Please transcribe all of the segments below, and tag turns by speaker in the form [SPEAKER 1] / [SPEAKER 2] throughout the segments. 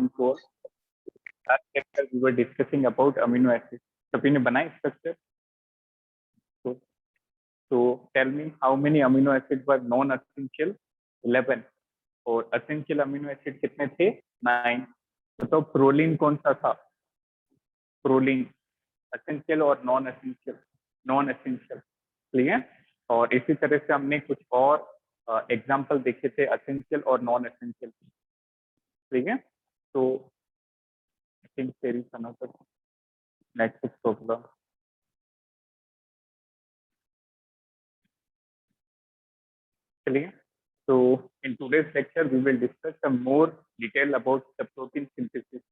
[SPEAKER 1] morning course. Last chapter we were discussing about amino acids. सभी ने बनाए structure. So tell me how many amino acids were non-essential? 11. और essential amino acid कितने थे? 9. तो proline कौन सा था? प्रोलीन essential और non-essential? Non-essential. क्लियर? और इसी तरह से हमने कुछ और एग्जाम्पल देखे थे essential और non-essential. ठीक है? तो I think there is another network problem. चलिए. So in today's lecture we will discuss some more detail about the protein synthesis.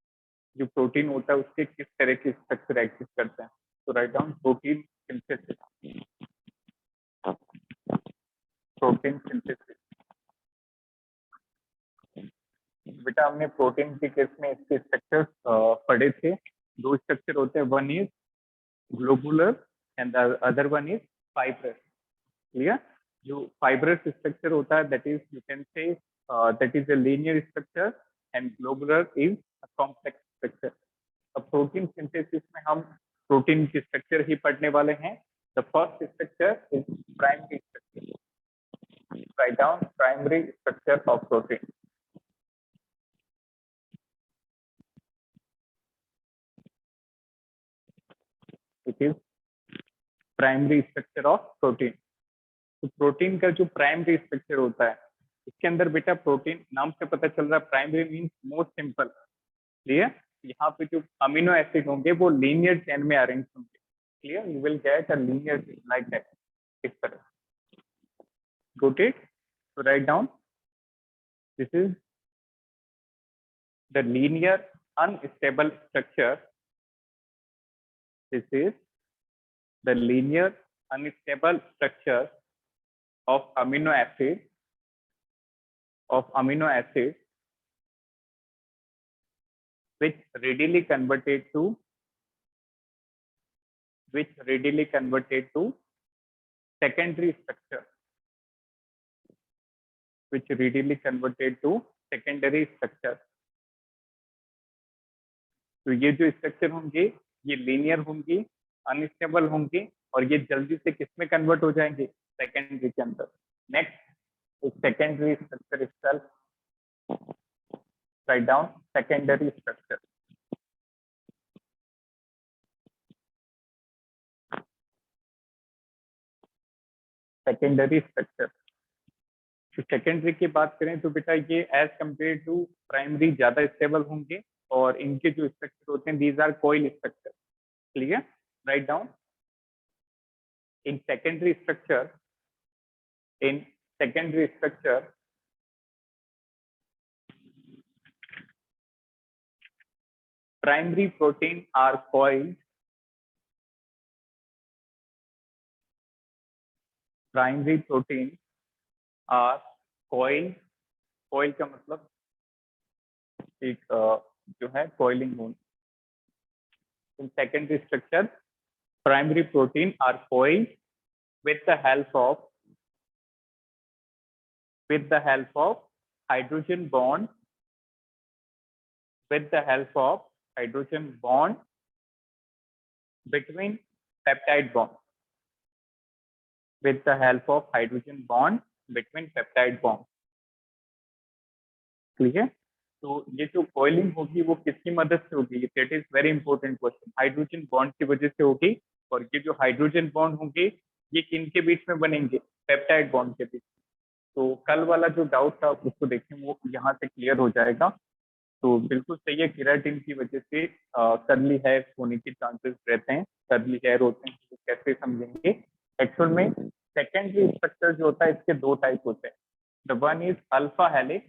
[SPEAKER 1] जो प्रोटीन होता है उसके किस तरह के स्ट्रक्चर एग्जिस्ट करते हैं. तो write down protein synthesis. Protein synthesis. बेटा हमने प्रोटीन के केस में इसके स्ट्रक्चर्स पढ़े थे. दो स्ट्रक्चर होते हैं. One is globular and the other one is fibrous. Clear? जो फाइब्रस स्ट्रक्चर होता है that is you can say that is a linear structure and globular is a complex structure. अब प्रोटीन सिंथेसिस में हम protein के structure ही पढ़ने वाले हैं. The first structure is primary structure. Write down primary structure of protein. It is primary structure of protein. तो protein का जो प्राइमरी स्ट्रक्चर होता है इसके अंदर बेटा प्रोटीन नाम से पता चल रहा है primary means most simple. Clear? यहाँ पे जो अमीनो एसिड होंगे वो लीनियर चेन में अरेंज होंगे. Clear? You will get a linear chain like that. इस तरह. Got it? So write down. This is the linear unstable structure. This is the linear unstable structure of amino acid which readily converted to secondary structure. Which readily converted to secondary structure. तो ये जो structure होंगे ये linear होंगी, unstable होंगी और ये जल्दी से किसमें कन्वर्ट हो जाएंगे? सेकेंडरी के अंदर. Next secondary structure itself. Right down secondary structure. Secondary structure. Secondary की बात करें तो बेटा ये एज कंपेयर टू प्राइमरी ज्यादा स्टेबल होंगे और इनके जो स्ट्रक्चर होते हैं these are coil structure. Clear? Right down. In secondary structure primary protein are coiled. Primary protein are coiled. Coil का मतलब एक जो है coiling होना. In secondary structure, primary protein are coiled with the help of hydrogen bond. With the help of hydrogen bond between peptide bond. With the help of hydrogen bond between peptide bond. Clear? तो ये जो coiling होगी वो किसकी मदद से होगी? That is very important question. Hydrogen bond की वजह से होगी. और ये जो हाइड्रोजन बॉन्ड होंगे ये किनके बीच में बनेंगे? पेप्टाइड बॉन्ड के बीच. तो कल वाला जो डाउट था उसको देखें वो यहाँ से क्लियर हो जाएगा. तो बिल्कुल सही है. केराटिन की वजह से कर्ली हेयर होने के चांसेस रहते हैं. कर्ली हेयर होते हैं तो कैसे समझेंगे? एक्चुअल में सेकेंडरी स्ट्रक्चर जो होता है इसके दो टाइप होते हैं. The one is alpha helix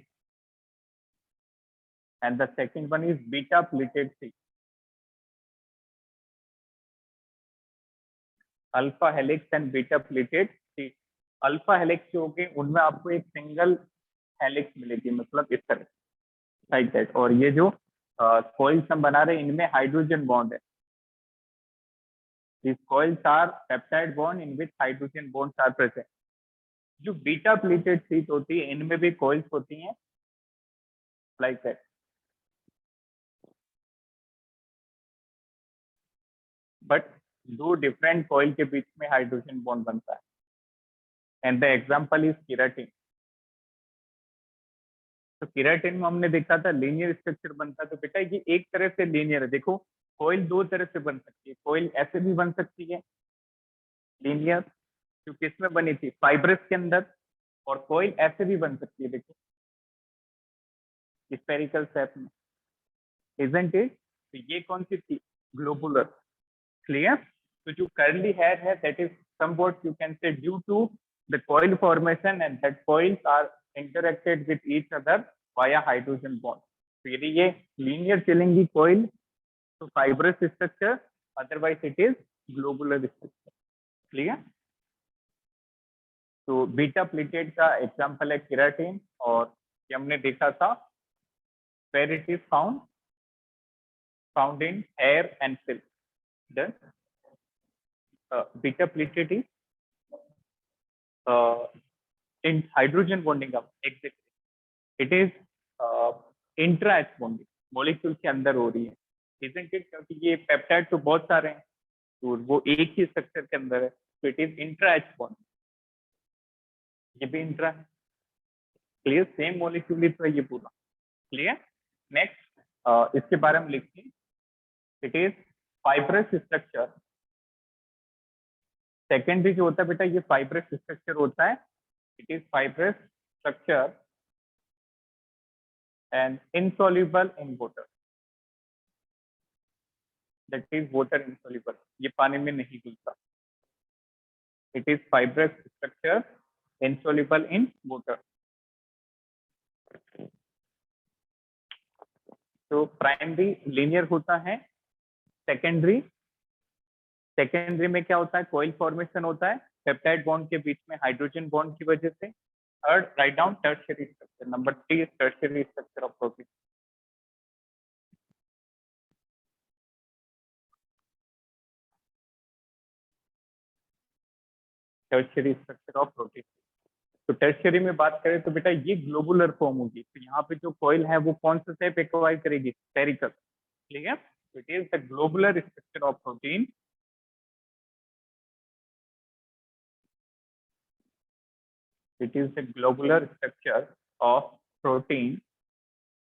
[SPEAKER 1] and the second one is beta pleated sheet. Alpha helix and beta pleated sheet. Alpha helix जो होगी उनमें आपको एक सिंगल हेलिक्स मिलेगी, मतलब इस तरह लाइक दैट. और ये जो कॉइल्स हम बना रहे हैं इनमें हाइड्रोजन बॉन्ड है. These coils are peptide bond in which hydrogen bonds are present. जो बीटा प्लेटेड शीट होती है इनमें भी कॉइल्स होती हैं लाइक दैट. बट दो डिफरेंट कॉइल के बीच में हाइड्रोजन बॉन्ड बनता है, and the example is keratin. तो केराटिन में हमने देखा था लीनियर स्ट्रक्चर बनता है। तो बेटा ये एक तरह से लीनियर है, देखो कॉइल दो तरह से बन सकती है, कॉइल ऐसे भी बन सकती है लीनियर, जो किसमें बनी थी फाइब्रस के अंदर, और कॉइल ऐसे भी बन सकती है, देखो स्फेरिकल शेप में, इजंट इट। तो ये कौन सी थी, ग्लोबुलर, क्लियर। तो जो कर्ली हेयर है that is somewhat you can say due to the coil formation and that coils are interacted with each other via hydrogen bond। तो यदि ये लीनियर चलेंगी कॉइल तो fibrous structure, otherwise it is globular structure, clear. तो beta pleated का example है keratin, और ये हमने देखा था where it is found in hair and silk। Then beta plated is in hydrogen bonding up, exactly it is intra H bonding, molecule के अंदर हो रही है, isn't it? क्योंकि ये पेप्टाइड तो बहुत सारे हैं तो वो एक ही स्ट्रक्चर के अंदर है, तो it is intra H bond, ये भी इंट्रा है, क्लियर। सेम मॉलिक्यूल तो है ये पूरा, क्लियर। नेक्स्ट इसके बारे में लिखिए, it is fibrous structure. Secondary जो होता है बेटा ये फाइब्रस स्ट्रक्चर होता है, it is fibrous structure and insoluble in water, that is water insoluble, ये पानी में नहीं घुलता, it is fibrous structure insoluble in water. तो प्राइमरी लीनियर होता है, सेकेंडरी में क्या होता है, कॉइल फॉर्मेशन होता है पेप्टाइड बॉन्ड के बीच में हाइड्रोजन बॉन्ड की वजह से। Third write down tertiary structure, number 3 tertiary structure of protein. Tertiary structure of protein. तो टर्शियरी में बात करें तो बेटा ये ग्लोबुलर फॉर्म होगी, तो यहाँ पे जो कॉइल है वो कौन सा शेप एक्वायर करेगी, स्फेरिकल, ठीक है। It is the globular structure of protein, it is the globular structure of protein.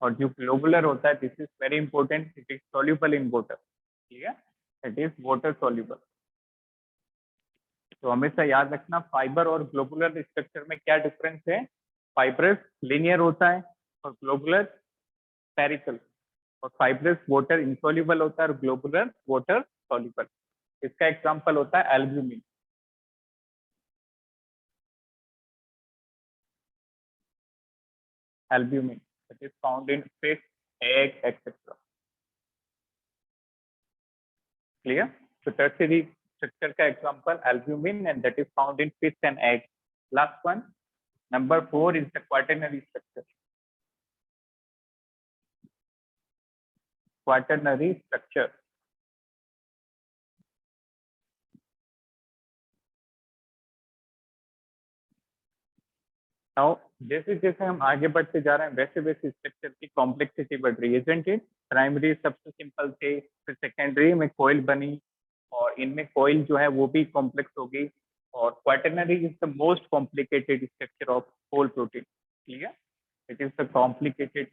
[SPEAKER 1] और जो ग्लोबुलर होता है this is very important, it is soluble in water, ठीक है, इट इज वाटर सॉल्युबल। तो हमेशा याद रखना फाइबर और ग्लोबुलर स्ट्रक्चर में क्या डिफरेंस है, फाइब्रस लीनियर होता है और ग्लोबुलर स्फेरिकल, और फाइब्रस वाटर इंसॉल्युबल होता है और ग्लोबुलर वाटर सॉल्युबल। इसका एग्जांपल होता है albumin, albumin it is found in fish, egg etcetera, clear. तो टर्शियरी स्ट्रक्चर का example albumin and that is found in fish and egg. Last one number 4 is the quaternary structure, quaternary structure. Now जैसे जैसे हम आगे बढ़ते जा रहे हैं वैसे वैसे स्ट्रक्चर की कॉम्प्लेक्सिटी बढ़ रही है, isn't it? प्राइमरी सबसे सिंपल थे, फिर सेकेंडरी में कॉइल बनी और इनमें कॉइल जो है वो भी कॉम्प्लेक्स हो गई, और quaternary is the most complicated structure of whole protein, clear. It is the complicated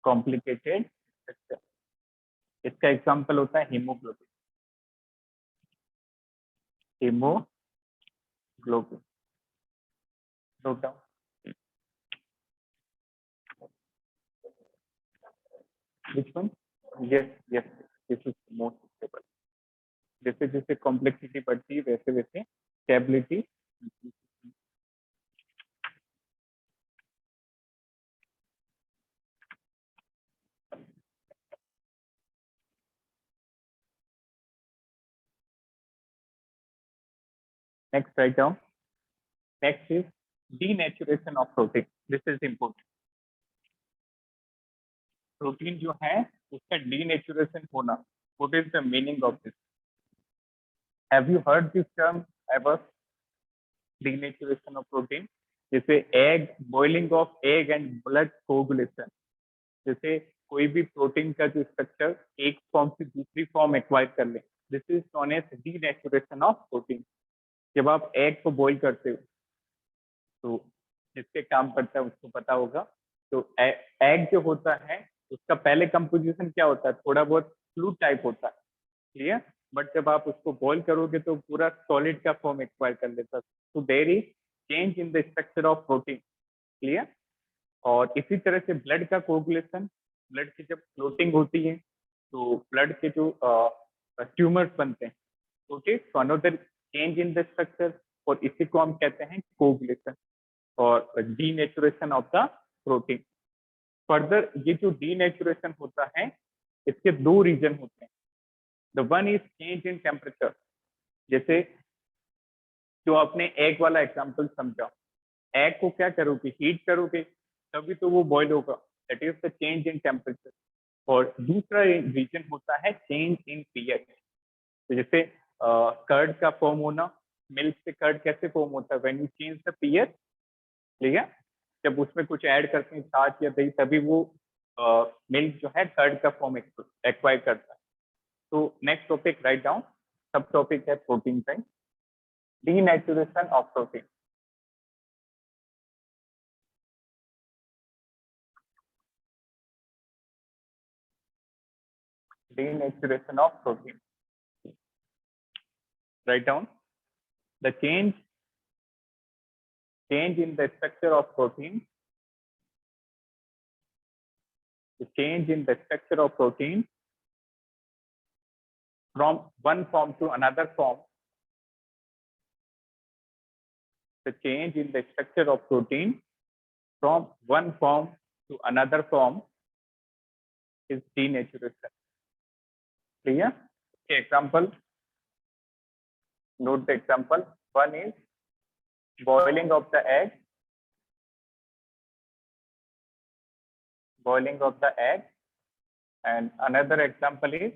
[SPEAKER 1] structure. इसका एग्जांपल होता है hemoglobin, hemoglobin, note down. Which one? Yes, yes. This is most stable. जैसे जैसे कॉम्प्लेक्सिटी बढ़ती है वैसे वैसे stability. Next right down, next is denaturation of protein, this is important. Protein जो है उसका डीनेचुरेशन होना, what is the meaning of this, have you heard this term ever, denaturation of protein? जैसे egg, boiling of egg and blood coagulation, जैसे कोई भी protein का जो स्ट्रक्चर एक फॉर्म से दूसरी फॉर्म एक्वायर कर ले, this is known as denaturation of protein. जब आप एग को बॉईल करते हो तो जिसके काम करता है उसको पता होगा। तो एग जो होता है उसका पहले कंपोजिशन क्या होता है, थोड़ा बहुत फ्लूइड टाइप होता है, क्लियर। बट जब आप उसको बॉईल करोगे तो पूरा सॉलिड का फॉर्म एक्वायर कर लेता है। तो there is change in the structure of protein, clear. और इसी तरह से ब्लड का कोगुलेशन, ब्लड की जब फ्लोटिंग होती है तो ब्लड के जो ट्यूमर्स बनते हैं, okay, so another change in the structure, और इसी को हम कहते हैं कोगुलेशन और denaturation of the protein. Further ये जो डीनेचुरेशन होता है इसके दो रीजन होते हैं। The one is change in temperature, जैसे जो आपने एग वाला एग्जांपल समझा, एग को क्या करोगे, हीट करोगे तभी तो वो बॉईल होगा, that is the change in temperature. और दूसरा रीजन होता है चेंज इन पीएच। तो जैसे कर्ड का फॉर्म होना, मिल्क से कर्ड कैसे फॉर्म होता है, when you change the pH, ठीक है। जब उसमें कुछ ऐड करते हैं छाछ या दही तभी वो मिल्क जो है कर्ड का फॉर्म एक्वायर करता है। तो नेक्स्ट टॉपिक राइट डाउन, सब टॉपिक है प्रोटीन का, denaturation of protein. Denaturation of protein. Write down the change in the structure of protein. The change in the structure of protein from one form to another form. The change in the structure of protein from one form to another form is denaturation. Clear? Okay, example. Note the example. One is boiling of the egg. Boiling of the egg. And another example is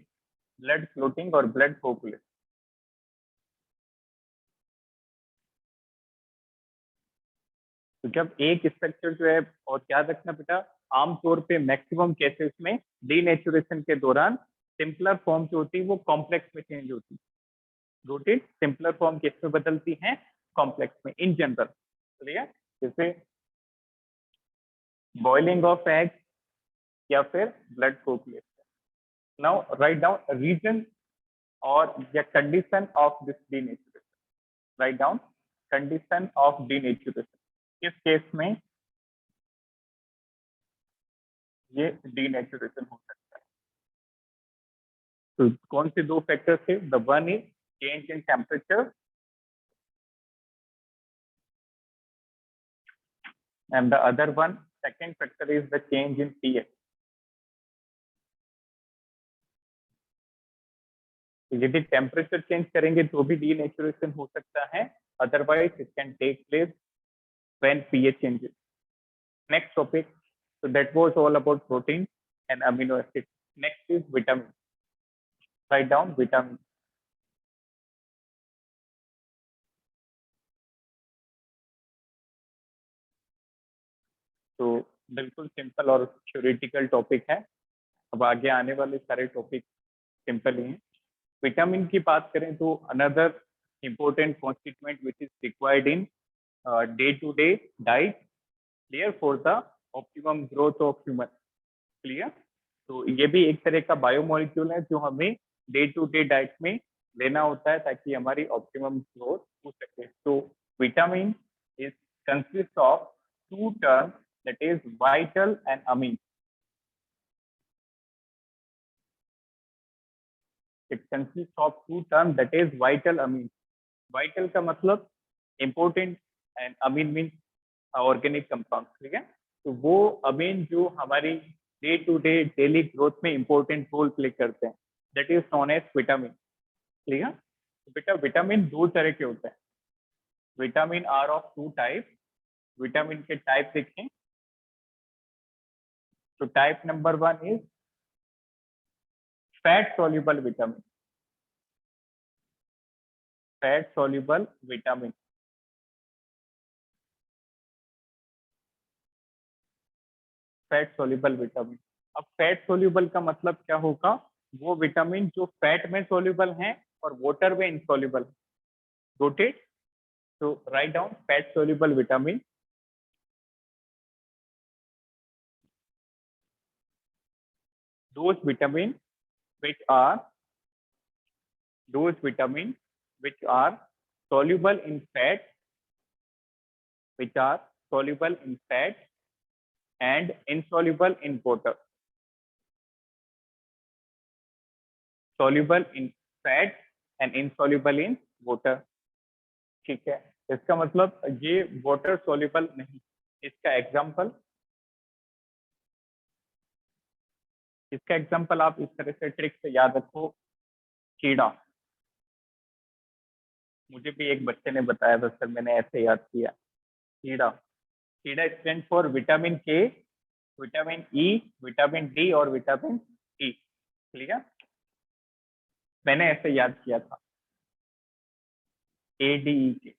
[SPEAKER 1] blood clotting or blood coagulation. तो जब एक structure जो है, और याद रखना बेटा, आमतौर पे मैक्सिमम केसेस में डीनेचुरेशन के दौरान सिंपलर फॉर्म जो होती है वो कॉम्प्लेक्स में चेंज होती है। रूटेड सिंपलर फॉर्म किस में बदलती है, कॉम्प्लेक्स में इन जनरल, क्लियर। जैसे बॉइलिंग ऑफ एग या फिर blood coagulation. Now right down reason और या condition of this denaturation. Right down condition of denaturation, किस केस में ये डीनेचुरेशन हो सकता है। तो कौन से दो फैक्टर थे, the one is change in temperature and the other one, second factor is the change in pH. यदि टेम्परेचर चेंज करेंगे तो भी डीनेचुरेशन हो सकता है, otherwise it can take place when pH changes. Next topic, so that was all about protein and amino acids. Next is vitamin. Write down vitamin. तो बिल्कुल simple और थ्योरेटिकल टॉपिक है। अब आगे आने वाले सारे टॉपिक सिंपल ही हैं। विटामिन की बात करें तो another important constituent which is required in day-to-day diet, clear, for the optimum growth of human, clear। तो ये भी एक तरह का बायोमोलिक्यूल है जो हमें डे टू डे डाइट में लेना होता है ताकि हमारी ऑप्टिमम ग्रोथ हो सके। तो vitamin is consist of two terms, that is vital and amine. It consist of two term, that is vital amine. Vital का मतलब important and amine mean organic compound, ठीक है। तो वो अमीन जो हमारी day to day daily growth में important role play करते हैं, that is known as vitamin, ठीक है। तो बेटा विटामिन दो तरह के होते हैं। Vitamin are of two type. Vitamin के टाइप देखें तो type number one is fat soluble vitamin. Fat soluble vitamin, fat soluble vitamin. अब फैट सोल्यूबल का मतलब क्या होगा, वो विटामिन जो फैट में सोल्यूबल हैं और वाटर में इनसोल्यूबल। नोटेड। तो write down fat soluble vitamin, those vitamin which are those vitamin which are soluble in fat, which are soluble in fat and insoluble in water. Soluble in fat and insoluble in water. ठीक है, इसका मतलब ये water soluble नहीं। इसका example, आप इस तरह से ट्रिक से याद रखो। कीड़ा, मुझे भी एक बच्चे ने बताया था सर, मैंने ऐसे याद किया। कीड़ा, कीड़ा stand for vitamin K, vitamin E, vitamin D और विटामिन ई। क्लियर, मैंने ऐसे याद किया था, ए डी ई के।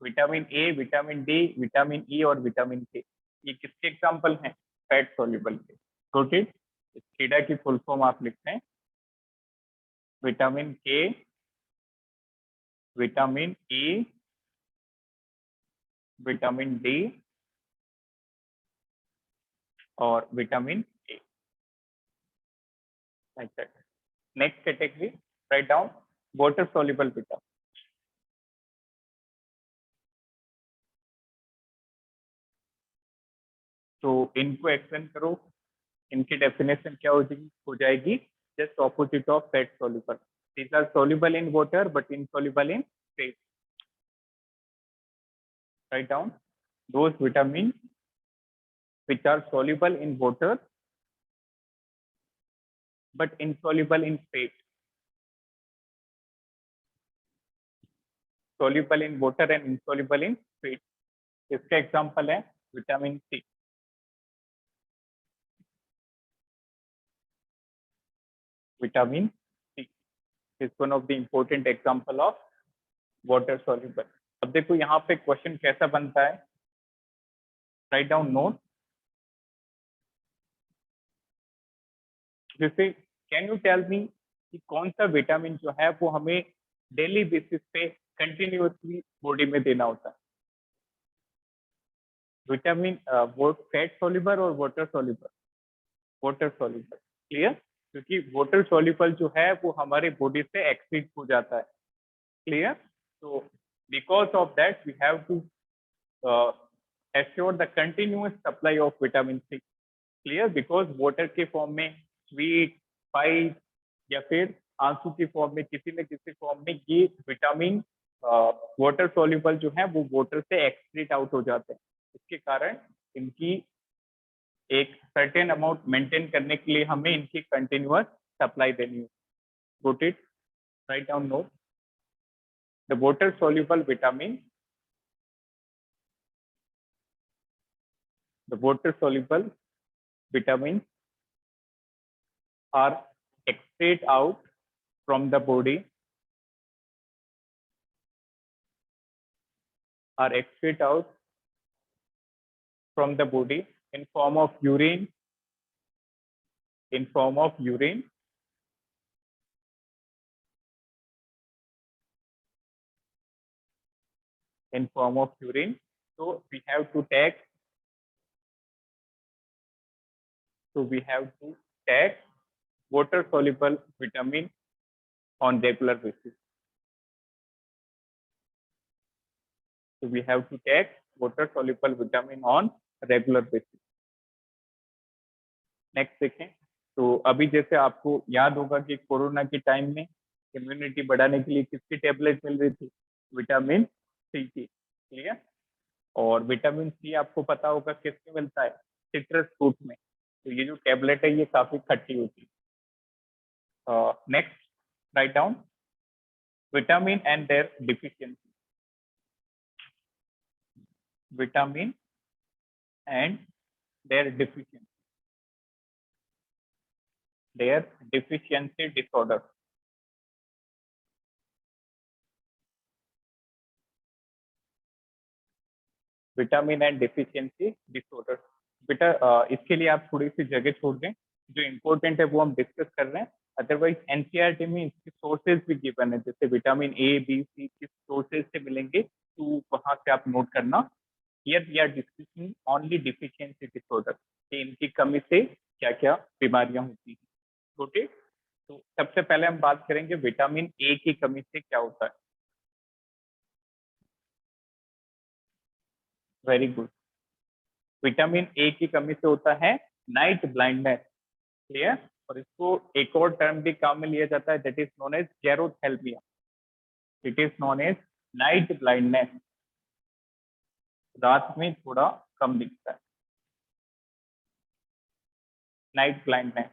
[SPEAKER 1] Vitamin A, vitamin D, vitamin E और विटामिन के, ये किसके एग्जाम्पल हैं? फैट सोल्यूबल के। प्रोटीन, कीड़ा की फुल फॉर्म आप लिखते हैं vitamin K, vitamin E, vitamin D और vitamin A. Next category, right down water soluble vitamin. तो इनको एक्सप्लेन करो, इनकी डेफिनेशन क्या हो जाएगी? Just opposite of fat soluble. These are soluble in water but insoluble in fat. Right down those vitamin which are soluble in water but insoluble in fat. Soluble in water and insoluble in fat. इसका example है vitamin C. Vitamin C is one of the important example of water soluble. अब देखो यहाँ पे question कैसा बनता है, write down note. जैसे कैन यू टेल मी कि कौन सा विटामिन जो है वो हमें डेली बेसिस पे कंटिन्यूअसली बॉडी में देना होता है? विटामिन वो फैट सोल्यूबल और water soluble? Water soluble. Clear, क्योंकि वाटर सोल्यूबल जो है वो हमारे बॉडी से एक्सीड हो जाता है। क्लियर, तो because of that we have to assure the continuous supply of vitamin C. Clear, because water के फॉर्म में, स्वीट, स्पाइस या फिर आंसू के फॉर्म में, किसी न किसी फॉर्म में ये विटामिन वाटर सोल्यूबल जो है वो वाटर से एक्सक्रीट आउट हो जाते हैं। इसके कारण इनकी एक सर्टेन अमाउंट मेंटेन करने के लिए हमें इनकी कंटिन्यूअस सप्लाई देनी है। Put it, write down note. The water soluble vitamin, the water soluble vitamins are excrete out from the body, are excrete out from the body in form of urine, in form of urine, in form of urine. So we have to take, so we have to take water soluble vitamin on regular basis. So we have to take water soluble vitamin on regular basis. Next देखें, तो अभी जैसे आपको याद होगा कि corona के time में इम्यूनिटी बढ़ाने के लिए किसकी टेबलेट मिल रही थी? विटामिन सी की। क्लियर, और विटामिन सी आपको पता होगा किसमें मिलता है? सिट्रस फ्रूट में। तो ये जो टेबलेट है ये काफी खट्टी होती है। Next, right down vitamin and their deficiency. Vitamin and their deficiency, their deficiency disorder. Vitamin and deficiency disorder. बेटा इसके लिए आप थोड़ी सी जगह छोड़ दें, जो इम्पोर्टेंट है वो हम डिस्कस कर रहे हैं, अदरवाइज एनसीईआरटी में इसके सोर्सेज भी गिवन है, जैसे विटामिन ए बी सी किस सोर्सेज से मिलेंगे, तो वहां से आप नोट करना। Here we are discussing only deficiency disorder, कि इनकी कमी से क्या क्या बीमारियां होती हैं। ओके, तो सबसे पहले हम बात करेंगे विटामिन ए की कमी से क्या होता है। Very good. विटामिन ए की कमी से होता है नाइट ब्लाइंडनेस, क्लियर। और इसको एक और टर्म भी काम में लिया जाता है, that is known as xerophthalmia. It is known as night blindness, रात में थोड़ा कम दिखता है, night blindness.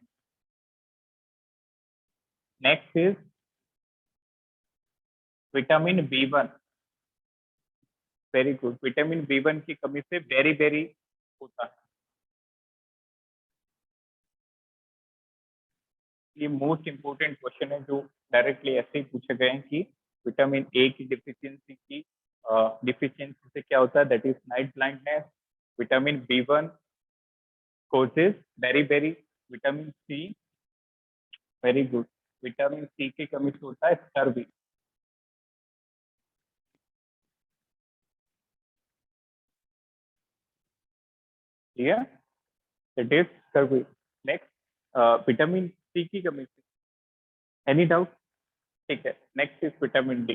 [SPEAKER 1] Next is vitamin B 1। Very good, vitamin B 1 की कमी से वेरी वेरी होता है। ये मोस्ट इंपोर्टेंट क्वेश्चन है जो डायरेक्टली ऐसे ही पूछे गए हैं कि विटामिन ए की डिफिशियंसी से क्या होता है, that is night blindness. Vitamin B 1 causes beriberi. Vitamin C, very good, vitamin C की कमी से होता है स्कर्वी। ठीक है, it is scurvy. Next vitamin C की कमी से, एनी डाउट? ठीक है, next is vitamin D.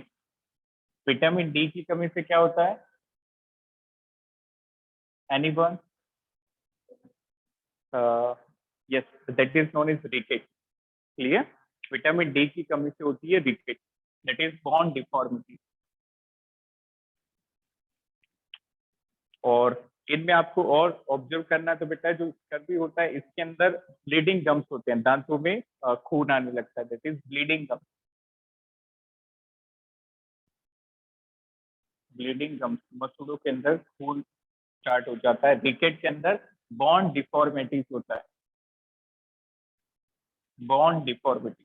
[SPEAKER 1] Vitamin D की कमी से क्या होता है, anyone? Yes, that is known is rickets, clear. Vitamin D की कमी से होती है rickets, that is bone deformity. और इनमें आपको और ऑब्जर्व करना है तो बेटा, जो स्कर्वी होता है इसके अंदर ब्लीडिंग गम्स होते हैं, दांतों में खून आने लगता है, that is bleeding gums. Bleeding gums, मसूड़ों के अंदर खून स्टार्ट हो जाता है। रिकेट के अंदर बॉन्ड डिफॉर्मिटीज होता है, बॉन्ड डिफॉर्मिटी,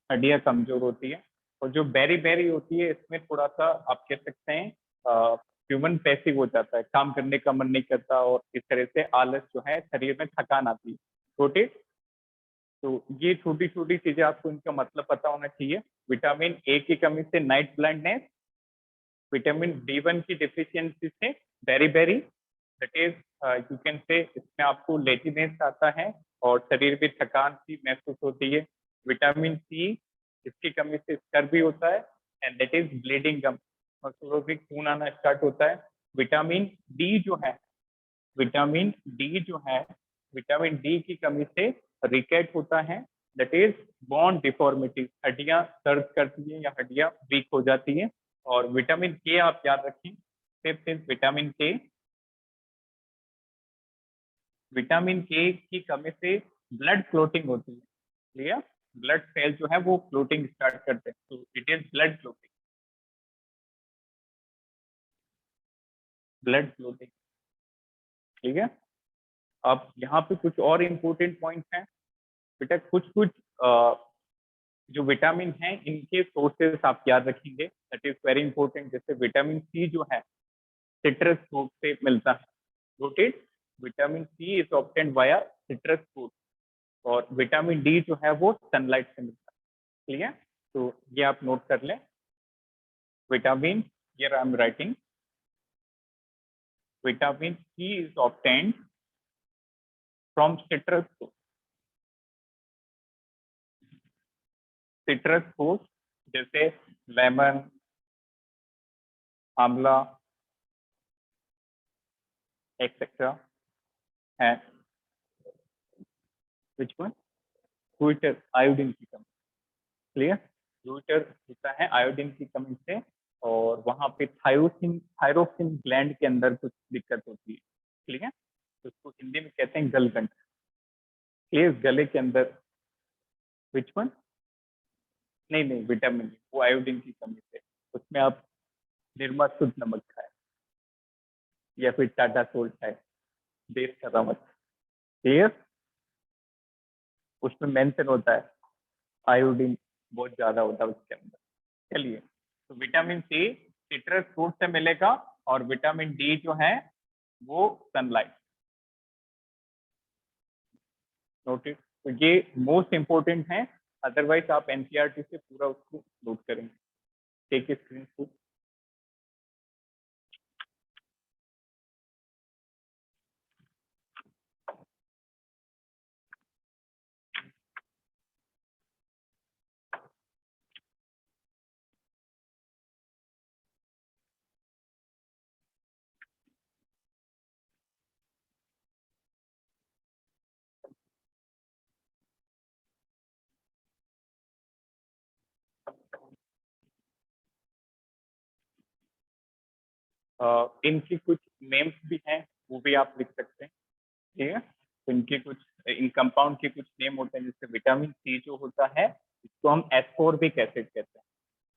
[SPEAKER 1] हड्डियां कमजोर होती है। और जो बेरी बेरी होती है इसमें थोड़ा सा आप कह सकते हैं ह्यूमन पैसिव हो जाता है, काम करने का मन नहीं करता, और इस तरह से आलस जो है, शरीर में थकान आती है, छोटे। तो ये छोटी छोटी चीजें आपको इनका मतलब पता होना चाहिए। विटामिन ए की कमी से नाइट ब्लाइंडनेस, विटामिन बी 1 की डिफिशियंसी से beriberi, that is you can say इसमें आपको लेजीनेस आता है और शरीर में थकान सी महसूस होती है। विटामिन सी, इसकी कमी से स्कर भी होता है, एंड दैट इज ब्लीडिंग गम, मसूड़ों में खून आना स्टार्ट होता है। विटामिन डी जो है, विटामिन डी जो है, विटामिन डी की कमी से रिकेट होता है, दैट इज बोन डिफॉर्मिटी, हड्डियां दर्द करती है या हड्डियां वीक हो जाती है। और विटामिन के आप याद रखें, fifth is vitamin K. Vitamin के की कमी से ब्लड क्लोटिंग होती है, क्लियर। ब्लड सेल जो है वो क्लोटिंग स्टार्ट करते हैं, तो it is blood clotting, blood clotting, ठीक है। अब यहाँ पे कुछ और इम्पोर्टेंट पॉइंट हैं बेटा, कुछ कुछ जो विटामिन है इनके सोर्सेस आप याद रखेंगे, दैट इज वेरी इंपॉर्टेंट। जैसे विटामिन सी जो है सिट्रस फ्रूट से मिलता है, noted, vitamin C is obtained via citrus fruit. और विटामिन डी जो है वो सनलाइट से मिलता है, क्लियर। तो ये आप नोट कर लें, vitamin, here I am writing, vitamin C is obtained from citrus fruit, citrus fruit जैसे लेमन, आंवला एक्सेट्रा है। Which one? ट्विटर, आयोडीन की कमी, क्लियर। ट्विटर होता है आयोडीन की कमी से, और वहां पे थायरोसिन ग्लैंड के अंदर कुछ दिक्कत होती है, क्लियर। तो उसको हिंदी में कहते हैं गलगंड, क्लियर, गले के अंदर। Which one? नहीं नहीं, विटामिन, वो आयोडीन की कमी से। उसमें आप निर्मा शुद्ध नमक खाए या फिर टाटा सोल्ट खाए, देश का नमक, क्लियर। उसमें मेंशन होता है आयोडीन बहुत ज्यादा होता है उसके अंदर। चलिए, तो विटामिन सी सिट्रस फ्रूट से मिलेगा, और विटामिन डी जो है वो सनलाइट, नोटेड। तो ये मोस्ट इम्पोर्टेंट है, अदरवाइज आप एनसीईआरटी से पूरा उसको नोट करेंगे। Take screenshot. इनकी कुछ नेम्स भी हैं, वो भी आप लिख सकते हैं। ठीक है, तो इनके कुछ, इन कंपाउंड के कुछ नेम होते हैं, जैसे विटामिन सी जो होता है इसको हम एस्कॉर्बिक एसिड कहते हैं,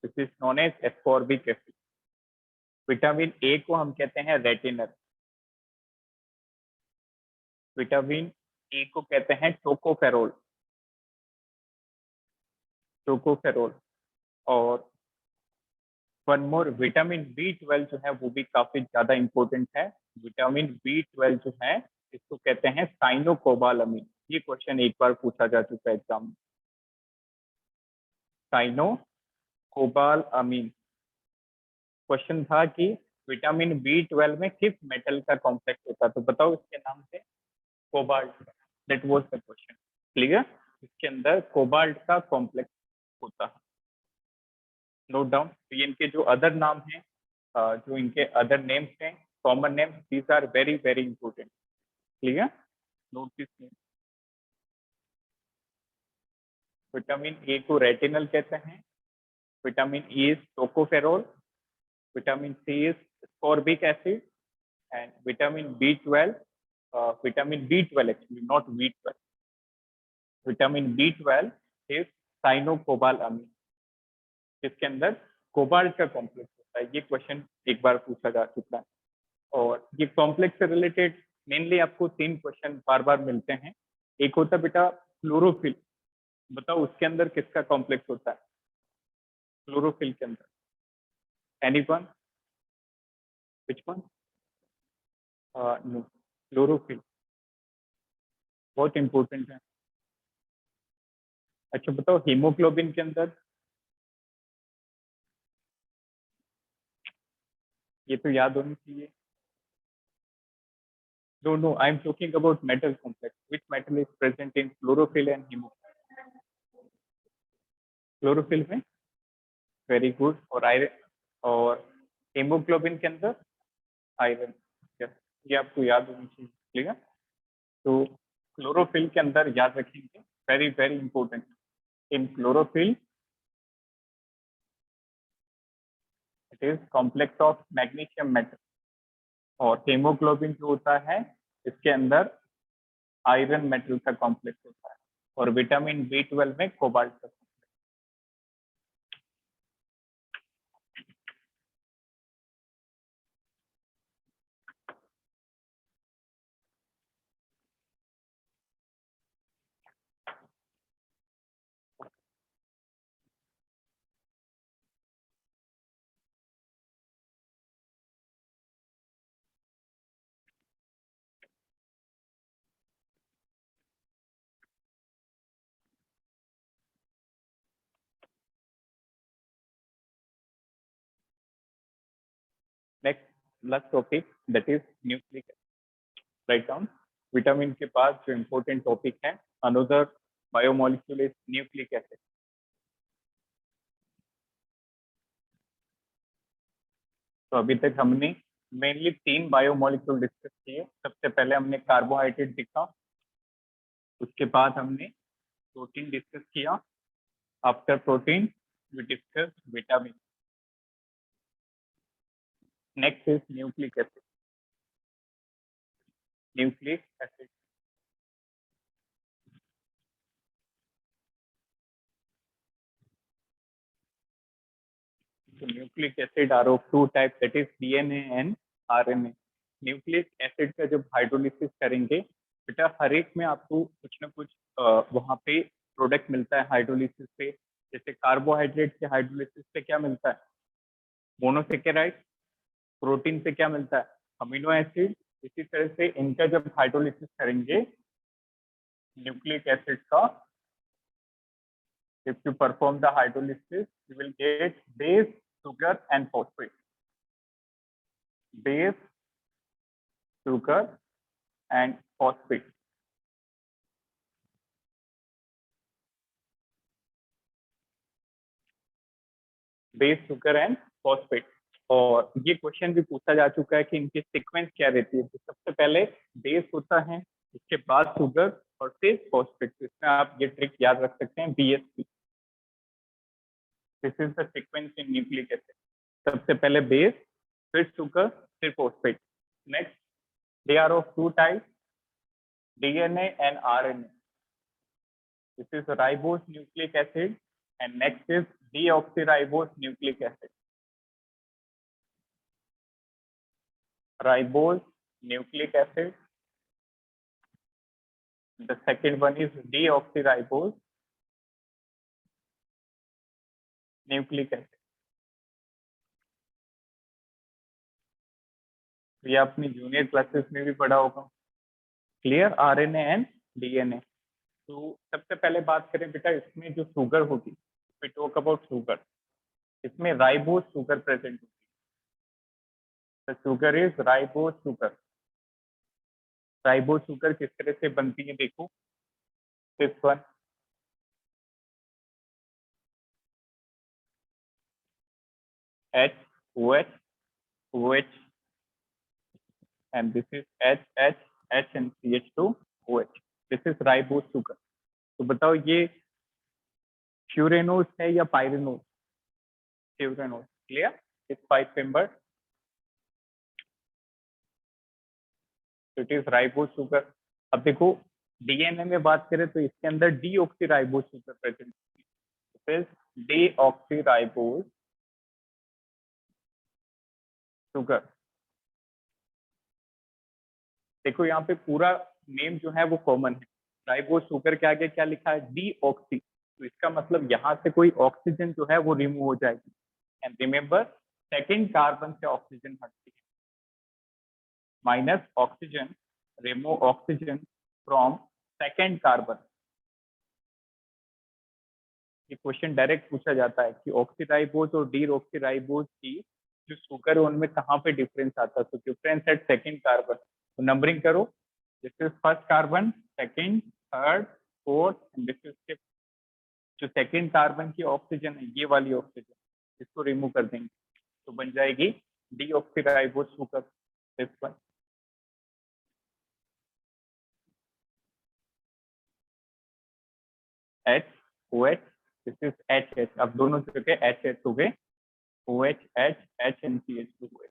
[SPEAKER 1] this is known as ascorbic acid. Vitamin A को हम कहते हैं रेटिनल। विटामिन ए को कहते हैं टोकोफेरोल। टोकोफेरोल। और वन मोर, विटामिन बी 12 जो है वो भी काफी ज्यादा इंपॉर्टेंट है। विटामिन बी 12 जो है इसको कहते हैं साइनोकोबालामिन। ये क्वेश्चन एक बार पूछा जा चुका है एग्जाम में। साइनोकोबालामिन। क्वेश्चन था कि विटामिन बी 12 में किस मेटल का कॉम्प्लेक्स होता है, तो बताओ इसके नाम से। Cobalt. That was the question. Clear. इसके अंदर कोबाल्ट का कॉम्प्लेक्स होता है। Note down. तो ये इनके जो अदर नाम हैं, जो इनके अदर नेम्स हैं, common names, these are very very important. Clear. Note this name. Vitamin A को रेटिनल कहते हैं। Vitamin E is tocopherol. Vitamin C is ascorbic acid. And vitamin B 12, vitamin B 12 actually, not B 12, vitamin B 12 is cyanocobalamin, जिसके अंदर cobalt का complex होता है। ये question एक बार पूछा जा चुका है। और ये कॉम्प्लेक्स से रिलेटेड मेनली आपको तीन क्वेश्चन बार बार मिलते हैं। एक होता है बेटा क्लोरोफिल, बताओ उसके अंदर किसका कॉम्प्लेक्स होता है, क्लोरोफिल के अंदर। Anyone? Which one? No, chlorophyll बहुत इंपॉर्टेंट है। अच्छा बताओ हीमोग्लोबिन के अंदर, ये तो याद होनी चाहिए। No, no, I'm talking about metal complex. Which metal is present in chlorophyll and hemoglobin? Chlorophyll में वेरी गुड। और आयरन, और हेमोग्लोबिन के अंदर आयरन। ये आपको याद होनी चाहिए। ठीक है। तो क्लोरोफिल के अंदर याद रखेंगे, very very important. In chlorophyll it is complex of magnesium metal. और हेमोग्लोबिन जो होता है इसके अंदर आयरन मेटल का कॉम्प्लेक्स होता है। और विटामिन बी 12 में कोबाल्ट का। Next, last topic that is nucleic. Right down. Vitamin के बाद जो इम्पोर्टेंट टॉपिक है, another biomolecule is nucleic acid. तो अभी तक हमने मेनली तीन बायोमोलिक्यूल डिस्कस किए। सबसे पहले हमने कार्बोहाइड्रेट देखा, उसके बाद हमने प्रोटीन डिस्कस किया। After protein we discuss vitamin. Next is nucleic acid. Nucleic acid. तो nucleic acid are of two type, that is DNA and RNA. Nucleic acid का जब हाइड्रोलिसिस करेंगे बेटा, हर एक में आपको कुछ ना कुछ वहाँ पे प्रोडक्ट मिलता है हाइड्रोलिसिस पे। जैसे कार्बोहाइड्रेट के हाइड्रोलिसिस पे क्या मिलता है, मोनोसेकेराइड। प्रोटीन से क्या मिलता है, अमीनो एसिड। इसी तरह से इनका जब हाइड्रोलिसिस करेंगे न्यूक्लिक एसिड का, if you perform the hydrolysis you will get base, sugar and phosphate. Base, sugar and phosphate. Base, sugar and phosphate. और ये क्वेश्चन भी पूछा जा चुका है कि इनकी सीक्वेंस क्या रहती है। तो सबसे पहले बेस होता है, उसके बाद शुगर और फिर फॉस्फेट। तो इसमें आप ये ट्रिक याद रख सकते हैं, BSC। This is the sequence in nucleic acid. सबसे पहले बेस, फिर शुगर, फिर phosphate. Next, they are of two types, DNA and RNA. This is ribose nucleic acid and next is deoxyribose nucleic acid. Ribose nucleic acid. The second one is deoxyribose nucleic acid. ये आपने junior classes में भी पढ़ा होगा। Clear, RNA and DNA। तो सबसे पहले बात करें बेटा, इसमें जो शुगर होगी, वी टॉक अबाउट शुगर, इसमें राइबोस शुगर प्रेजेंट होगी। The sugar is ribose sugar. Ribose sugar किस तरह से बनती है देखो, this one, OH and this is H and CH2OH. This is ribose sugar. तो बताओ ये फ्यूरेनोज है या pyranose? Furanose. Clear, it's 5 member, it is ribose sugar. अब देखो डीएनए में बात करें तो इसके अंदर डीऑक्सीराइबोस शुगर प्रेजेंट है, डीऑक्सीराइबोस शुगर। देखो यहाँ पे पूरा नेम जो है वो कॉमन है। राइबोस शुगर के आगे क्या लिखा है? डीऑक्सी। तो इसका मतलब यहाँ से कोई ऑक्सीजन जो है वो रिमूव हो जाएगी। एंड रिमेंबर, सेकेंड कार्बन से ऑक्सीजन हटती है, minus oxygen, remove oxygen from second carbon. ये क्वेश्चन डायरेक्ट पूछा जाता है कि ऑक्सीराइबोस और डीऑक्सीराइबोस की जो शुगर है उनमें कहाँ पे डिफरेंस आता है। तो डिफरेंस एट सेकेंड कार्बन। तो नंबरिंग करो, this is first carbon, second, third, fourth and this is fifth. जो सेकेंड कार्बन की ऑक्सीजन है, ये वाली ऑक्सीजन, इसको रिमूव कर देंगे तो बन जाएगी deoxyribose sugar, this one. OH, this is HH। अब दोनों जगह HH हो गए, OH, H एंड CH2OH।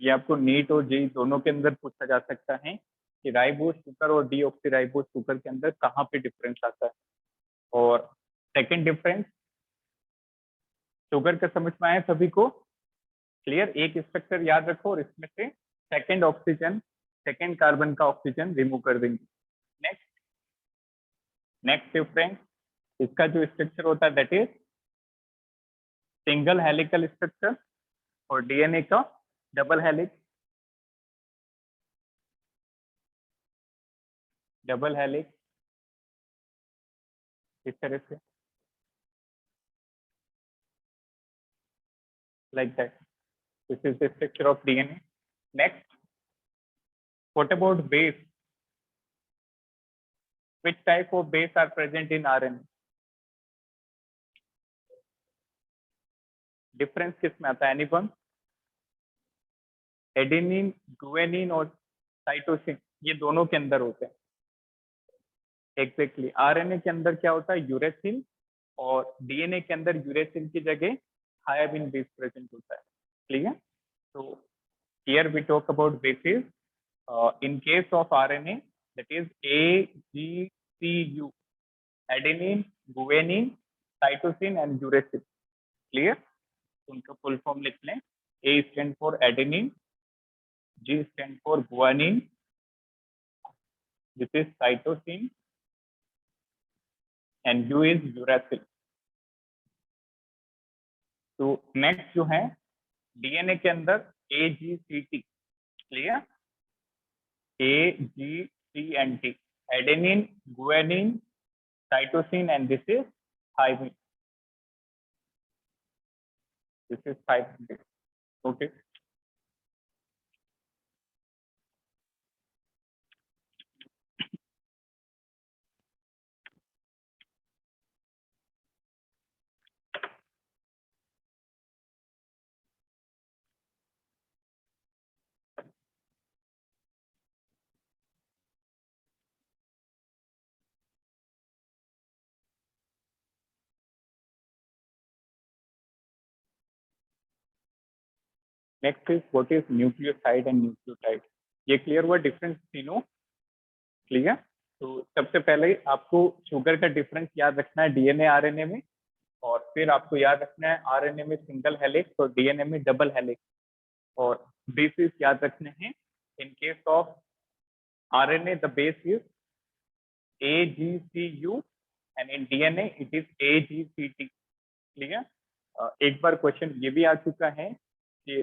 [SPEAKER 1] ये आपको नीट और जेई दोनों के अंदर पूछा जा सकता है कि राइबोस शुगर और डीऑक्सीराइबोस शुगर के अंदर कहाँ पे डिफरेंस आता है। और सेकंड डिफरेंस, शुगर का समझ में आया सभी को? क्लियर, एक स्ट्रक्चर याद रखो और इसमें से सेकंड ऑक्सीजन, सेकंड कार्बन का ऑक्सीजन रिमूव कर देंगे। नेक्स्ट, नेक्स्ट डिफरेंस, इसका जो स्ट्रक्चर होता है that is single helical structure और डीएनए का डबल हेलिक्स। डबल हेलिक्स इस तरह से, like that. This is the structure of DNA. Next, what about base? Which type of base are present in RNA? Difference किस में आता है? Anyone? Adenine, गुएनिन और साइटोसिन, ये दोनों के अंदर होते हैं। एग्जैक्टली, आरएनए के अंदर क्या होता है? यूरेसिल, और डीएनए के अंदर यूरेसिल की जगह थायामिन बेस प्रेजेंट होता है। क्लियर? तो here we talk about bases. In case of RNA, that is AGCU, adenine, guanine, cytosine and uracil. Clear? उनका फुल फॉर्म लिख लें। A stand for adenine, G stand for guanine, this is cytosine and U is uracil. तो next जो है DNA के अंदर AGCT। Clear? AGC and T, adenine, guanine, cytosine, and this is thymine. This is thymine. Okay. Next is what is nucleoside and nucleotide. ये clear हुआ difference तीनों? Clear? तो सबसे पहले आपको शुगर का डिफरेंस याद रखना है डीएनए आरएनए में, और फिर आपको याद रखना है आरएनए में सिंगल हेलिक्स और डीएनए में डबल हेलिक्स, और बेसिस याद रखने हैं. In case of RNA the base is AGCU and in DNA it is AGCT. Clear? एक बार क्वेश्चन ये भी आ चुका है कि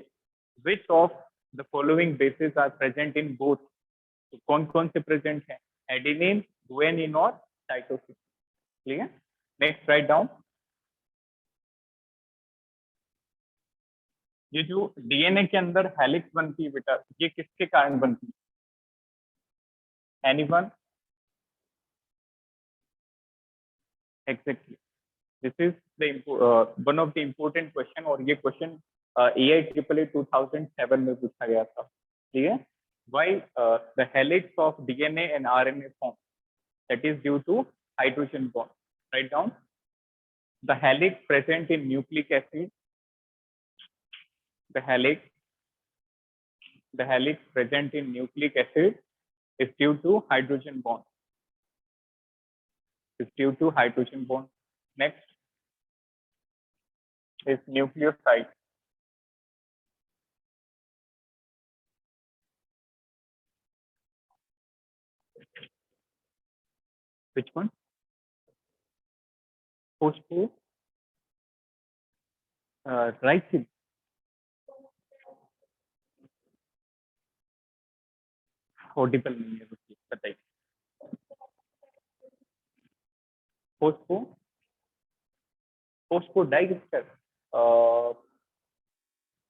[SPEAKER 1] which of the following bases are present in both. तो कौन कौन से प्रेजेंट हैं? एडेनिन, गुआनिन और cytosine. Clear? Next write down. ये जो डीएनए के अंदर हेलिक्स बनती है बेटा, ये किसके कारण बनती है? Anyone? Exactly. This is the one of the important question, और ये क्वेश्चन AIEEE 2007 में पूछा गया था. ठीक है? Why the helix of DNA and RNA form? That is due to hydrogen bond. Write down. The helix present in nucleic acid. The helix present in nucleic acid is due to hydrogen bond. Is due to hydrogen bond. Next is nucleoside. Which one? Phospho. Right. Audible नहीं है, रुकिए बताइए. Phospho, phosphodiester,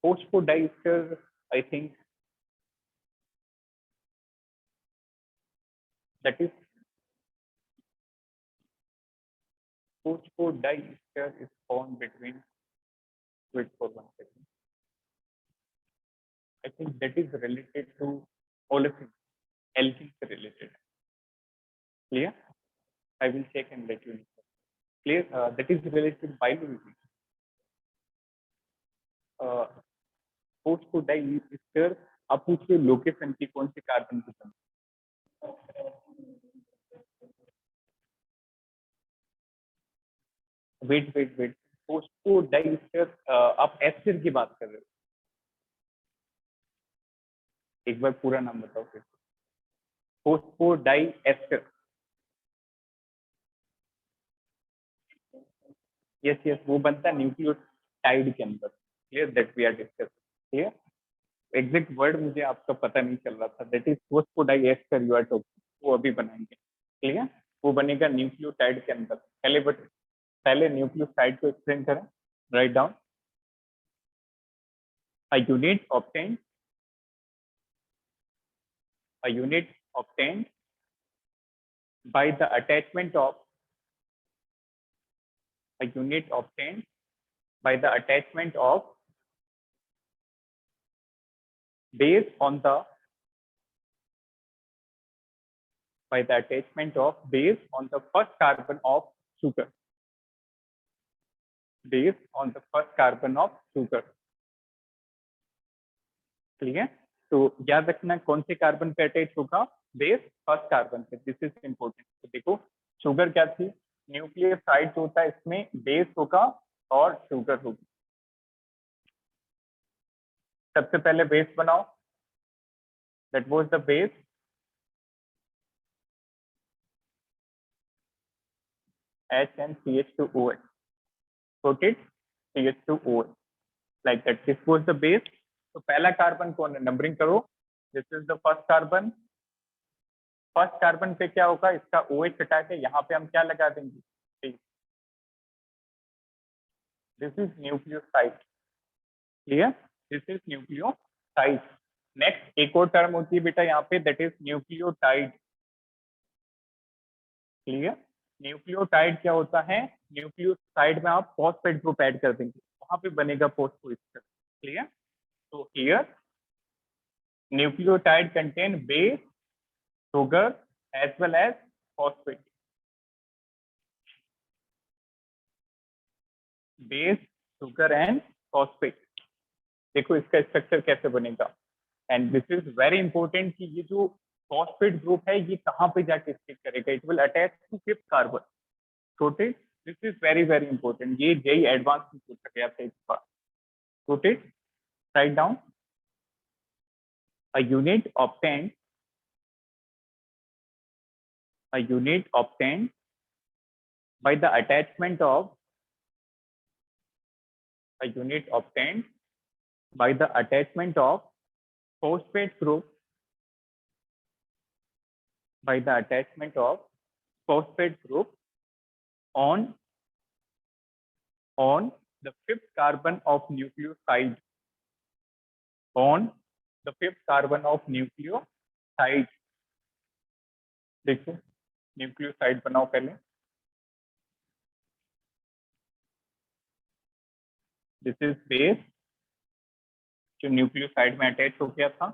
[SPEAKER 1] phosphodiester, I think that is phosphodiester is found between. Wait for 1 second. I think that is related to olefin, alkene से related. Clear? I will check and let you know. Clear? That is related to biology. Phosphodiester, आप पूछिए location की कौन सी carbon की कमी. Wait. Phosphodiester, आप ester की बात कर रहे हो? एक बार पूरा नाम बताओ फिर. फोस्फोडाइएस्टर. यस, वो बनता है न्यूक्लियोटाइड के अंदर. Clear? That we are discussing. Clear? Exact word मुझे आपका पता नहीं चल रहा था. That is phosphodiester you are talking. वो अभी बनाएंगे. क्लियर? वो बनेगा न्यूक्लियोटाइड के अंदर. पहले न्यूक्लियोटाइड को एक्सप्लेन करें. Right down. A unit obtained by the attachment of base on the first carbon of sugar. Base on the first carbon of sugar. ठीक है? तो याद रखना कौन से कार्बन पे अटैच होगा? बेस फर्स्ट कार्बन पे. This is important. तो देखो शुगर क्या थी? न्यूक्लियोसाइड होता है, इसमें बेस होगा और शुगर होगी. सबसे पहले बेस बनाओ. That was the base. HNCH2OH. Got it? CH2OH. Like that. This was the base. तो पहला कार्बन कौन है? नंबरिंग करो. This is the first carbon. First carbon पे क्या होगा, इसका OH हटा के यहाँ पे हम क्या लगा देंगे, this is nucleoside. Clear, this is nucleoside. Next एक और टर्म होती है बेटा यहाँ पे, that is nucleotide. Clear, nucleotide क्या होता है, न्यूक्लियोसाइड में आप फॉस्फेट ग्रुप ऐड कर देंगे, वहां पे बनेगा फॉस्फोएस्टर। क्लियर, तो here nucleotide contain base, sugar as well as phosphate। Base, sugar and phosphate. देखो इसका स्ट्रक्चर कैसे बनेगा, and this is very important कि ये जो फॉस्फेट ग्रुप है ये कहाँ पे जाके स्टिक करेगा, it will attach to fifth carbon. छोटे, this is very very important, ये जेई एडवांस में पूछ सके आपसे एक बार। छोटे, write down, a unit obtained by the attachment of a unit obtained by the attachment of phosphate group by the attachment of phosphate group on the fifth carbon of nucleoside, on the fifth carbon of nucleoside। देखो nucleoside बनाओ पहले, this is base जो nucleoside में attach हो गया था,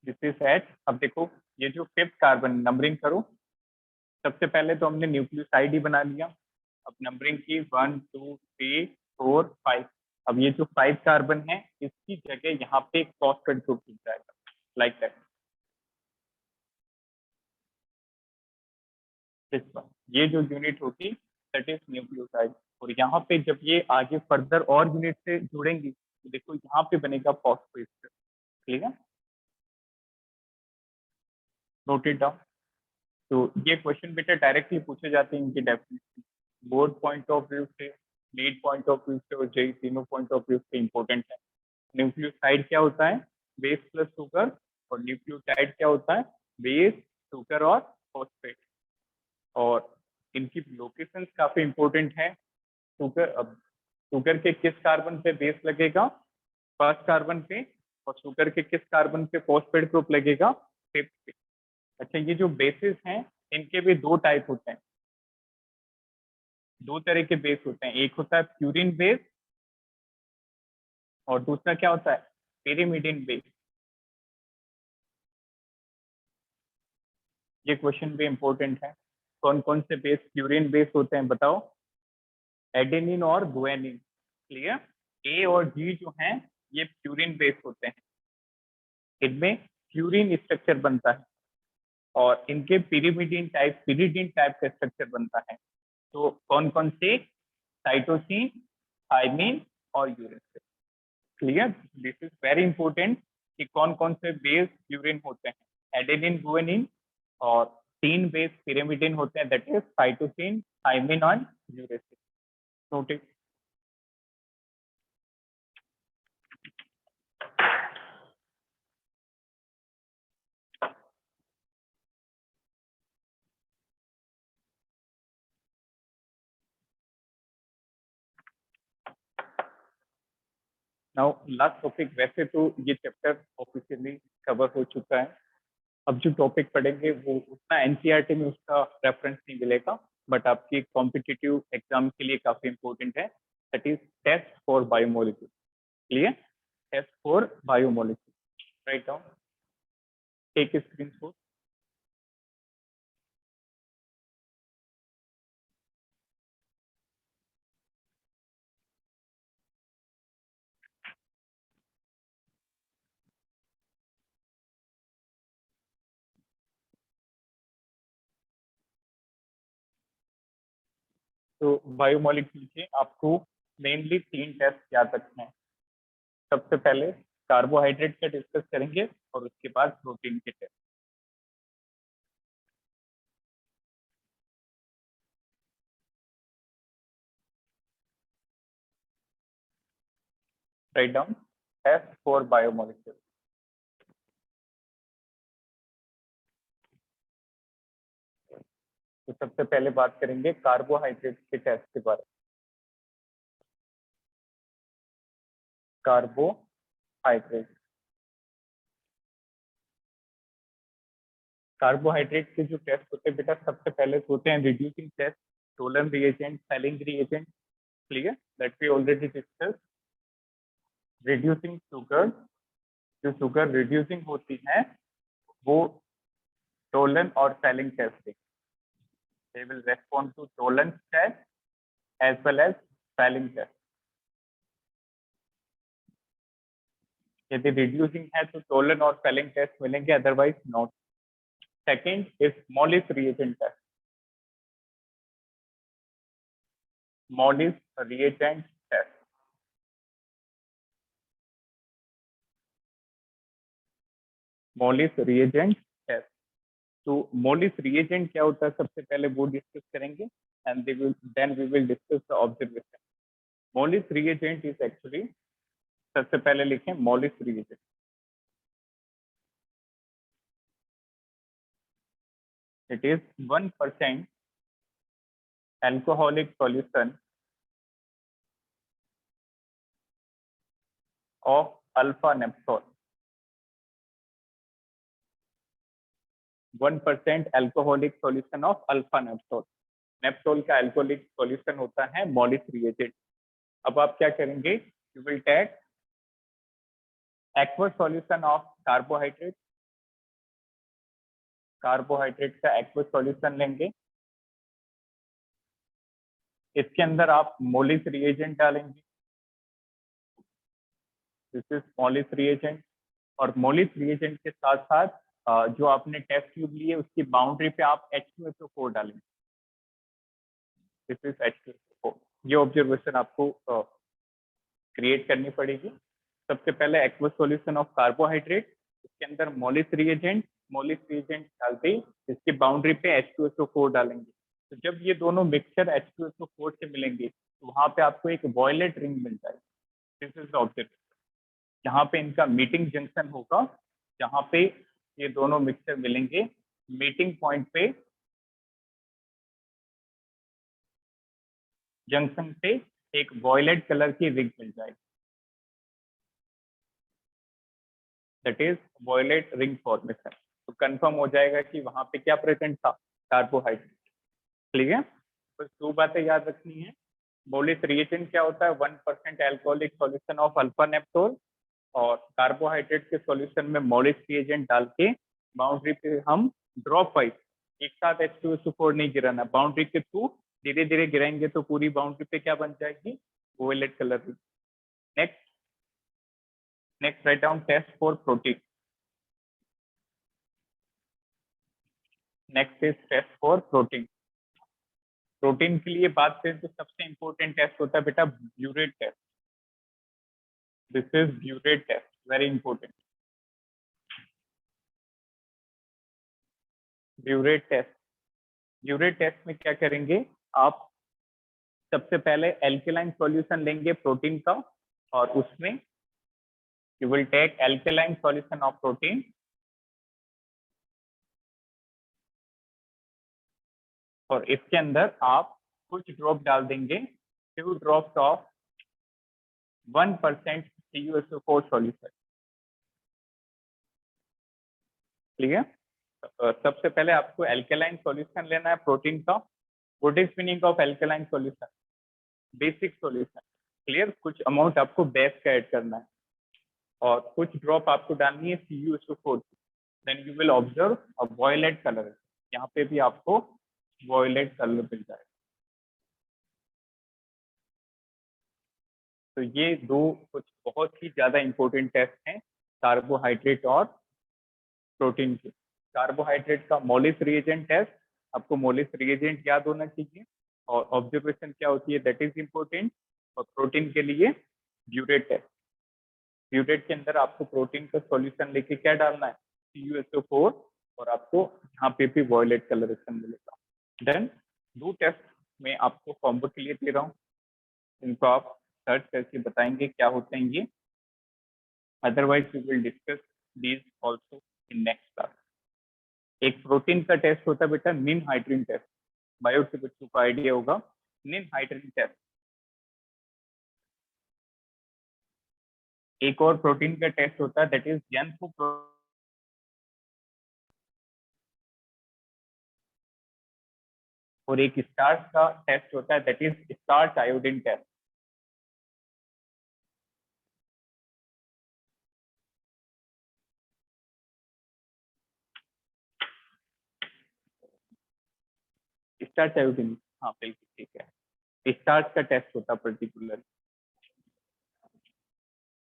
[SPEAKER 1] this is H. अब देखो ये जो फिफ्थ कार्बन, नंबरिंग करो, सबसे पहले तो हमने न्यूक्लियोसाइड ही बना लिया, अब नंबरिंग की 1 2 3 4 5। अब ये जो 5 कार्बन है इसकी जगह यहाँ पे एक फॉस्फेट ग्रुप जुड़ जाएगा, लाइक दैट। ये जो यूनिट होगी दैट इज न्यूक्लियोसाइड, और यहाँ पे जब ये आगे फर्दर और यूनिट से जुड़ेंगी तो देखो यहाँ पे बनेगा phosphate. Clear, note it down. तो ये क्वेश्चन बेटा डायरेक्टली पूछे जाते हैं, इनकी definition board point of view से, नीट पॉइंट ऑफ व्यू से और जेई तीनों पॉइंट ऑफ व्यू से इंपॉर्टेंट है। न्यूक्लियोसाइड क्या होता है, बेस प्लस शुगर, और न्यूक्लियोटाइड क्या होता है, बेस, शुगर और फॉस्फेट। और इनकी लोकेशंस काफी इंपॉर्टेंट है। शुगर, अब शुगर के किस कार्बन पे बेस लगेगा, फर्स्ट कार्बन पे, और शुगर के किस कार्बन पे फॉस्फेट ग्रुप लगेगा, फिफ्थ पे। अच्छा, ये जो बेसिस हैं इनके भी दो टाइप होते हैं, दो तरह के बेस होते हैं, एक होता है प्यूरिन बेस और दूसरा क्या होता है, पेरिमिडिन बेस। ये क्वेश्चन भी इंपॉर्टेंट है, कौन कौन से बेस प्यूरिन बेस होते हैं बताओ, एडेनिन और गुआनिन। क्लियर, ए और जी जो हैं ये प्यूरिन बेस होते हैं, इनमें प्यूरिन स्ट्रक्चर बनता है, और इनके पिरिडिन टाइप का स्ट्रक्चर बनता है। तो कौन कौन से, साइटोसिन, थाइमिन और uracil. Clear, this is very important कि कौन कौन से बेस प्यूरिन होते हैं, एडेनिन, गुआनिन, और तीन बेस पिरिमिडिन होते हैं, दैट इज साइटोसिन, थाइमिन और uracil. Noted. Now last topic, वैसे तो ये चैप्टर ऑफिशियली कवर हो चुका है, अब जो टॉपिक पढ़ेंगे वो उतना एनसीईआरटी में उसका रेफरेंस नहीं मिलेगा, बट आपकी कॉम्पिटिटिव एग्जाम के लिए काफी इंपॉर्टेंट है, that is test for biomolecule. Clear, test for biomolecule, right down, take screenshot. तो बायोमोलिक्यूल के आपको मेनली तीन टेस्ट याद रखने हैं। सबसे पहले कार्बोहाइड्रेट का डिस्कस करेंगे और उसके बाद प्रोटीन के test. Right down, test for biomolecule. तो सबसे पहले बात करेंगे कार्बोहाइड्रेट के टेस्ट के बारे में। कार्बोहाइड्रेट कार्बोहाइड्रेट के जो टेस्ट होते हैं बेटा, सबसे पहले होते हैं reducing test, Tollens reagent, Selling reagent. Clear, that we already discuss. Reducing sugar, जो शुगर रिड्यूसिंग होती है वो टोलन और Selling test, they will respond to Tollens test as well as Salling test. यदि रिड्यूसिंग है तो टोलन और Selling test मिलेंगे, otherwise not. Second is Molisch reagent test. Molisch reagent test, Molisch reagent test. तो Molisch reagent क्या होता है सबसे पहले वो डिस्कस करेंगे, and then we will discuss the observation. Molisch reagent is actually, सबसे पहले लिखें Molisch reagent. It is 1% alcoholic solution of alpha naphthol। 1% alcoholic solution of alpha naphthol। Naphthol का अल्कोहलिक सॉल्यूशन होता है मॉलिस रिएजेंट। अब आप क्या करेंगे, you will take aqueous solution of carbohydrate. Carbohydrate का एक्वस सॉल्यूशन लेंगे, इसके अंदर आप मॉलिस रिएजेंट डालेंगे। This is Molisch reagent. और मॉलिस रिएजेंट के साथ साथ जो आपने टेस्ट ट्यूब ली है उसकी बाउंड्री पे आप H2SO4 डालेंगे। This is H2SO4। ये ऑब्जर्वेशन आपको क्रिएट करनी पड़ेगी। सबसे पहले एक्वस सॉल्यूशन ऑफ कार्बोहाइड्रेट, इसके अंदर मॉलिस रिएजेंट डालते ही इसकी बाउंड्री पे H2SO4 डालेंगे। तो जब ये दोनों मिक्सचर H2SO4 से मिलेंगे तो वहां पे आपको एक वॉयलेट रिंग मिल जाएगी। This is the observation. यहाँ पे इनका मीटिंग जंक्शन होगा, जहाँ पे ये दोनों मिक्सचर मिलेंगे, मीटिंग पॉइंट पे जंक्शन पे एक वॉयलेट कलर की रिंग मिल जाएगी, that is violet ring formation. तो कंफर्म हो जाएगा कि वहां पे क्या प्रेजेंट था, कार्बोहाइड्रेट। क्लियर। तो दो बातें याद रखनी है। मॉलिस रिएजेंट क्या होता है, 1% alcoholic solution of alpha naphthol, और कार्बोहाइड्रेट के सॉल्यूशन में मॉलिस रिएजेंट डाल के बाउंड्री पे हम ड्रॉप वाइज एक साथ H2SO4 नहीं गिराना, बाउंड्री के थ्रू धीरे धीरे गिराएंगे तो पूरी बाउंड्री पे क्या बन जाएगी, violet colour. Next right down test for protein. Next is test for protein. Protein के लिए बात करें तो सबसे इंपॉर्टेंट टेस्ट होता है बेटा biuret test. This is biuret test, very important. Biuret test, biuret test में क्या करेंगे आप, सबसे पहले एल्केलाइन सॉल्यूशन लेंगे प्रोटीन का, और उसमें you will take alkaline solution of protein, और इसके अंदर आप कुछ ड्रॉप डाल देंगे, few drops of 1% CuSO4 solution. Clear. सबसे पहले आपको एल्केलाइन सॉल्यूशन लेना है प्रोटीन का। What is meaning of alkaline solution, basic solution. Clear. कुछ अमाउंट आपको बेस का ऐड करना है और कुछ ड्रॉप आपको डालनी है CuSO4, then you will observe a violet colour. यहाँ पे भी आपको वॉयलेट कलर मिल जाएगा। तो ये दो कुछ बहुत ही ज्यादा इंपॉर्टेंट टेस्ट हैं कार्बोहाइड्रेट और प्रोटीन के। कार्बोहाइड्रेट का मॉलिस रिएजेंट टेस्ट, आपको मॉलिस रिएजेंट याद होना चाहिए, और ऑब्जर्वेशन क्या होती है दैट इज इंपॉर्टेंट। और प्रोटीन के लिए ब्यूरेट टेस्ट। ब्यूरेट के अंदर आपको प्रोटीन का सॉल्यूशन लेके क्या डालना है, CuSO4, और आपको यहाँ पे भी वॉयलेट कलरेशन मिलेगा। देन दो टेस्ट में आपको कॉम्बो के लिए दे रहा हूँ, इनको आप सर्च करके बताएंगे क्या होते हैं ये, otherwise we will discuss these also in next class. एक प्रोटीन का टेस्ट होता है बेटा मीन हाइड्रीन टेस्ट। बायो के बच्चों को आइडिया होगा, निन हाइड्रोजन टेस्ट। एक और प्रोटीन का टेस्ट होता है दैट इज जेंथो, और एक स्टार्च का टेस्ट होता है that is starch iodine test. Starch iodine, हाँ बिल्कुल ठीक है। स्टार्च का टेस्ट होता है पर्टिकुलर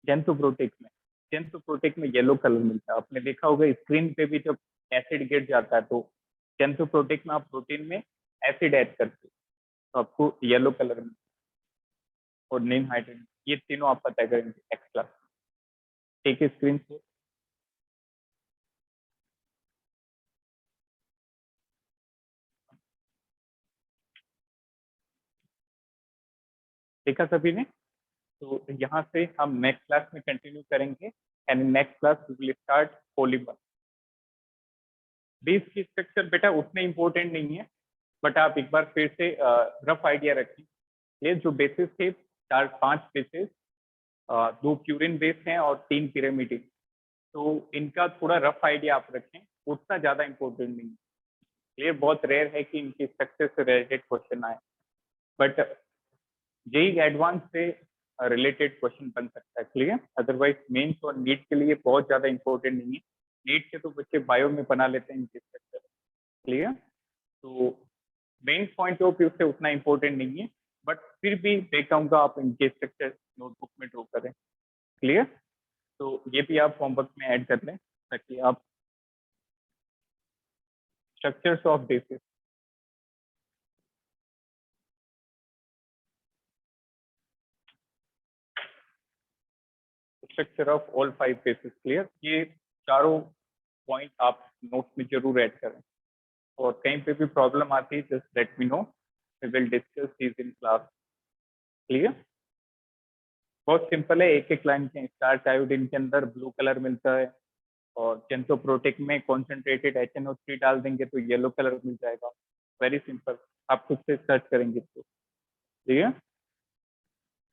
[SPEAKER 1] जेंथोप्रोटिक में। जेंथोप्रोटिक में येलो कलर मिलता है, आपने देखा होगा स्क्रीन पे भी जब एसिड गिर जाता है तो जेंथोप्रोटिक में आप प्रोटीन में एसिड ऐड करते हो तो आपको येलो कलर में, और निम हाइड्रोजन, ये तीनों आप पता करेंगे एक्स्ट्रा। ठीक है, स्क्रीन से देखा सभी ने। तो यहाँ से हम नेक्स्ट क्लास में कंटिन्यू करेंगे, and next class we will start polymer. Base की स्ट्रक्चर बेटा उतने इंपॉर्टेंट नहीं है, बट आप एक बार फिर से रफ आइडिया रखें। ये जो बेसिस थे 4-5 बेसिस, 2 प्यूरिन बेस हैं और 3 पिरामिडिन, तो इनका थोड़ा रफ आइडिया आप रखें, उतना ज्यादा इंपॉर्टेंट नहीं है। ये बहुत रेयर है कि इनकी स्ट्रक्चर से रिलेटेड क्वेश्चन आए, बट जेई एडवांस से रिलेटेड क्वेश्चन बन सकता है, क्लियर। अदरवाइज मेंस और नीट के लिए बहुत ज्यादा इंपॉर्टेंट नहीं है। नीट के तो बच्चे बायो में बना लेते हैं इनकी स्ट्रक्चर, क्लियर। तो मेन पॉइंट ऑफ व्यू से उतना इंपॉर्टेंट नहीं है, बट फिर भी देखूंगा आप इनके स्ट्रक्चर नोटबुक में ड्रॉ करें, क्लियर। तो ये भी आप होमवर्क में ऐड कर लें ताकि आप structures of basis, structure of all 5 basis, clear, ये चारों पॉइंट आप नोट्स में जरूर ऐड करें। और कहीं पे भी प्रॉब्लम आती है just let me know, we will discuss this in class, clear. बहुत सिंपल है, एक एक लाइन के स्टार्च आयोडीन के अंदर ब्लू कलर मिलता है, और जेंथोप्रोटिक में कॉन्सेंट्रेटेड HNO3 डाल देंगे तो येलो कलर मिल जाएगा। वेरी सिंपल, आप खुद से सर्च करेंगे तो, ठीक है।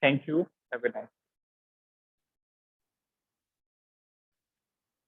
[SPEAKER 1] Thank you, have a nice.